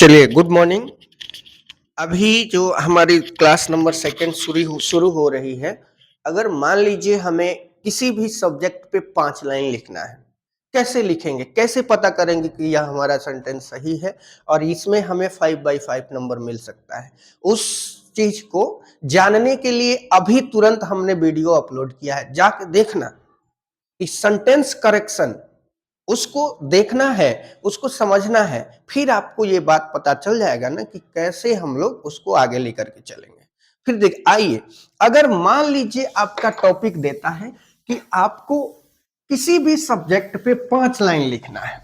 चलिए, good morning. अभी जो हमारी क्लास नंबर सेकंड शुरू हो रही है, अगर मान लीजिए हमें किसी भी सब्जेक्ट पे 5 लाइन लिखना है, कैसे लिखेंगे? कैसे पता करेंगे कि यह हमारा सेंटेंस सही है और इसमें हमें 5 बाई 5 नंबर मिल सकता है? उस चीज को जानने के लिए अभी तुरंत हमने वीडियो अपलोड किया है, जाके देखना। इस सेंटेंस करेक्शन उसको देखना है, उसको समझना है, फिर आपको ये बात पता चल जाएगा ना कि कैसे हम लोग उसको आगे लेकर के चलेंगे। फिर देख आइए, अगर मान लीजिए आपका टॉपिक देता है कि आपको किसी भी सब्जेक्ट पे 5 लाइन लिखना है,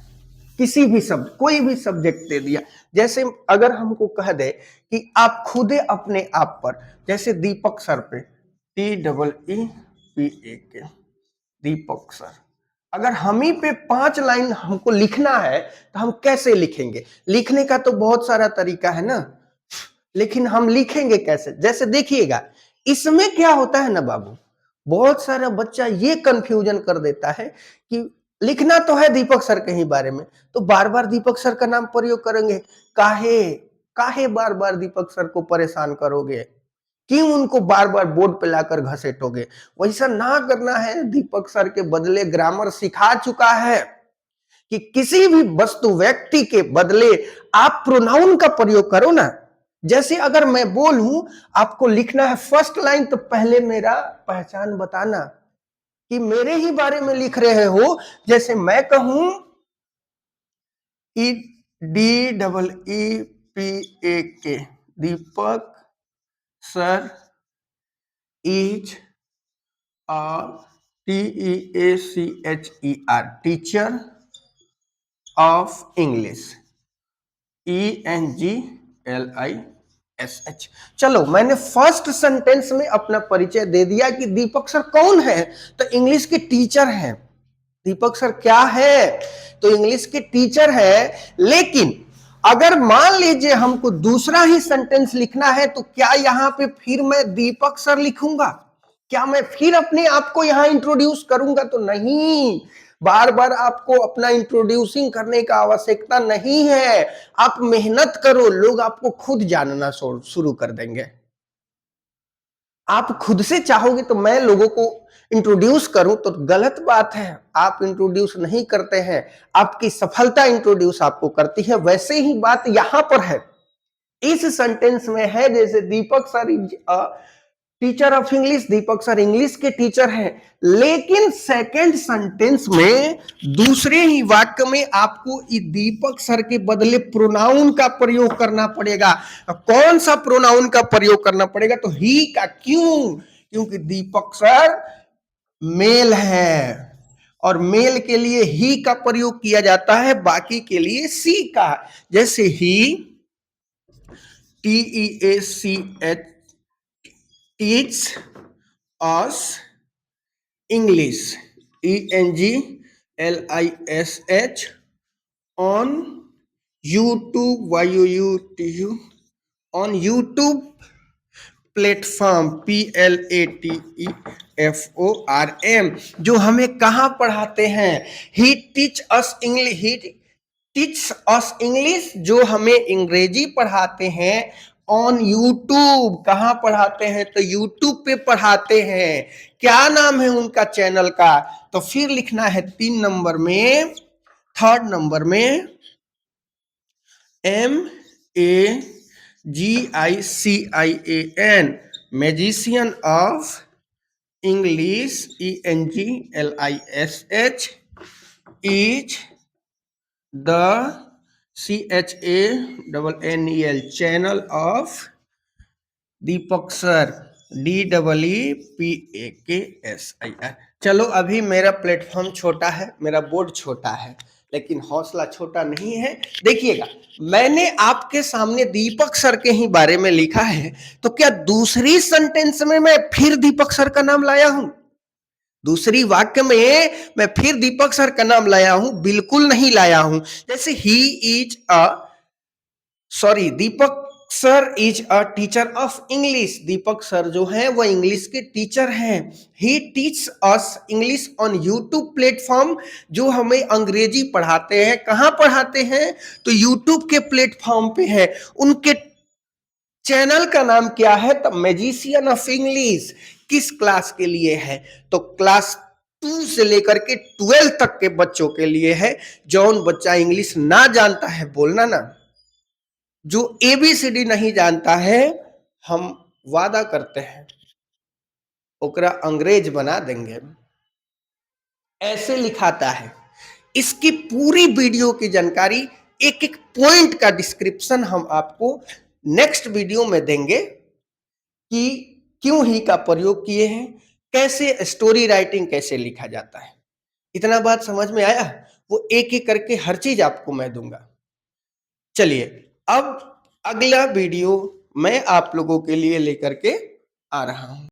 किसी भी कोई भी सब्जेक्ट दे दिया, जैसे अगर हमको कह दे कि आप खुदे अपने आप पर, जैसे दीपक सर पे, TEEPAK, दीपक सर, अगर हम ही पे 5 लाइन हमको लिखना है तो हम कैसे लिखेंगे? लिखने का तो बहुत सारा तरीका है ना, लेकिन हम लिखेंगे कैसे? जैसे देखिएगा, इसमें क्या होता है ना बाबू, बहुत सारा बच्चा ये कंफ्यूजन कर देता है कि लिखना तो है दीपक सर के ही बारे में, तो बार बार दीपक सर का नाम प्रयोग करेंगे। काहे काहे बार बार दीपक सर को परेशान करोगे? क्यों उनको बार बार बोर्ड पे लाकर घसीटोगे? वैसा ना करना है। दीपक सर के बदले ग्रामर सिखा चुका है कि किसी भी वस्तु व्यक्ति के बदले आप प्रोनाउन का प्रयोग करो ना। जैसे अगर मैं बोलूं आपको लिखना है फर्स्ट लाइन, तो पहले मेरा पहचान बताना कि मेरे ही बारे में लिख रहे हो। जैसे मैं कहूं DEEPAK, Deepak sir is TEACHER, teacher of English, ENGLISH। चलो, मैंने फर्स्ट सेंटेंस में अपना परिचय दे दिया कि दीपक सर कौन है, तो इंग्लिश के टीचर हैं। दीपक सर क्या है, तो इंग्लिश के टीचर है। लेकिन अगर मान लीजिए हमको दूसरा ही सेंटेंस लिखना है, तो क्या यहां पे फिर मैं दीपक सर लिखूंगा? क्या मैं फिर अपने आप को यहां इंट्रोड्यूस करूंगा? तो नहीं, बार बार आपको अपना इंट्रोड्यूसिंग करने का आवश्यकता नहीं है। आप मेहनत करो, लोग आपको खुद जानना शुरू कर देंगे। आप खुद से चाहोगे तो मैं लोगों को इंट्रोड्यूस करूं तो गलत बात है। आप इंट्रोड्यूस नहीं करते हैं, आपकी सफलता इंट्रोड्यूस आपको करती है। वैसे ही बात यहां पर है, इस सेंटेंस में है। जैसे Deepak sir teacher of English, Deepak sir English के टीचर हैं, लेकिन सेकंड सेंटेंस में दूसरे ही वाक्य में आपको दीपक सर के बदले प्रोनाउन का प्रयोग करना पड़ेगा। कौन सा प्रोनाउन का प्रयोग करना पड़ेगा? तो ही का। क्यों? क्योंकि दीपक सर मेल है और मेल के लिए ही का प्रयोग किया जाता है, बाकी के लिए सी का। जैसे ही, TEACH, teach us English, ENGLISH, on YouTube, YOUTU, on YouTube platform, PLATEFORM, जो हमें कहाँ पढ़ाते हैं? He teach us English, he teach us English, जो हमें अंग्रेजी पढ़ाते हैं। ऑन यूट्यूब, कहाँ पढ़ाते हैं? तो यूट्यूब पे पढ़ाते हैं। क्या नाम है उनका चैनल का? तो फिर लिखना है 3 नंबर में, थर्ड नंबर में, MAGICIAN, magician of English, ENGLISH, is the CHANNEL, channel of Deepak sir, DEEPAKSIR। चलो, अभी मेरा प्लेटफॉर्म छोटा है, मेरा बोर्ड छोटा है, लेकिन हौसला छोटा नहीं है। देखिएगा, मैंने आपके सामने दीपक सर के ही बारे में लिखा है, तो क्या दूसरी सेंटेंस में मैं फिर दीपक सर का नाम लाया हूं? दूसरी वाक्य में मैं फिर दीपक सर का नाम लाया हूं? बिल्कुल नहीं लाया हूं। जैसे he is Deepak sir is a teacher of English. Deepak sir जो हैं वो इंग्लिश के टीचर हैं। He teach us English on YouTube platform. जो हमें अंग्रेजी पढ़ाते हैं, कहाँ पढ़ाते हैं? तो यूट्यूब के प्लेटफॉर्म पे है। उनके चैनल का नाम क्या है? The magician of English. किस क्लास के लिए है? तो क्लास 2 से लेकर के 12 तक के बच्चों के लिए है। जौन बच्चा इंग्लिश ना जानता है, बोलना ना, जो एबीसीडी नहीं जानता है, हम वादा करते हैं ओकरा अंग्रेज बना देंगे। ऐसे लिखाता है। इसकी पूरी वीडियो की जानकारी, एक एक पॉइंट का डिस्क्रिप्शन हम आपको नेक्स्ट वीडियो में देंगे कि क्यों ही का प्रयोग किए हैं, कैसे स्टोरी राइटिंग कैसे लिखा जाता है। इतना बात समझ में आया? वो एक एक करके हर चीज आपको मैं दूंगा। चलिए, अब अगला वीडियो मैं आप लोगों के लिए लेकर के आ रहा हूं।